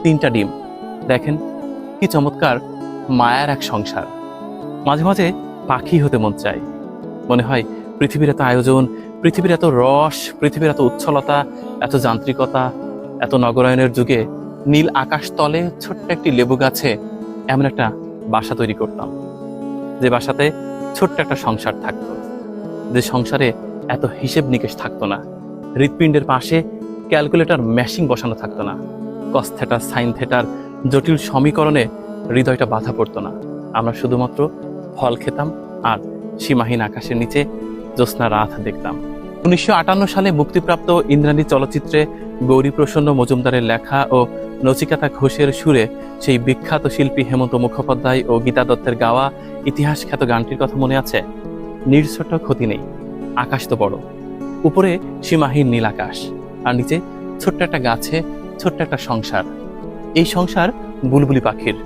3টা ডিম। দেখেন কি চমৎকার মায়ার এক সংসার। মাঝে মাঝে পাখি হতে মন চায়। মনে হয় পৃথিবীর এত আয়োজন, পৃথিবীর এত রস, পৃথিবীর এত উচ্ছলতা, এত যান্ত্রিকতা, এত নগরায়নের যুগে নীল আকাশ তলে ছোট্ট একটি লেবু গাছে এমন একটা বাসা তৈরি করতাম, যে বাসাতে ছোট্ট একটা সংসার থাকতো, যে সংসারে এত হিসেব নিকেশ থাকতো না, হৃৎপিণ্ডের পাশে ক্যালকুলেটর মেশিন বসানো থাকতো না, কস থেটার সাইন থেটার জটিল সমীকরণে হৃদয়টা বাধা পড়তো না। আমরা শুধুমাত্র ফল খেতাম আর সীমাহীন আকাশের নিচে জ্যোৎস্না রাত দেখতাম। 1958 সালে মুক্তিপ্রাপ্ত ইন্দ্রাণী চলচ্চিত্রে গৌরীপ্রসন্ন মজুমদারের লেখা ও নচিকেতা ঘোষের সুরে সেই বিখ্যাত শিল্পী হেমন্ত মুখোপাধ্যায় ও গীতা দত্তের গাওয়া ইতিহাস খ্যাত গানটির কথা মনে আছে? নির্ছোট ক্ষতি নেই, আকাশ তো বড়, উপরে সীমাহীন নীল আকাশ, আর নিচে ছোট্ট একটা গাছে ছোট্ট একটা সংসার। এই সংসার বুলবুলি পাখির।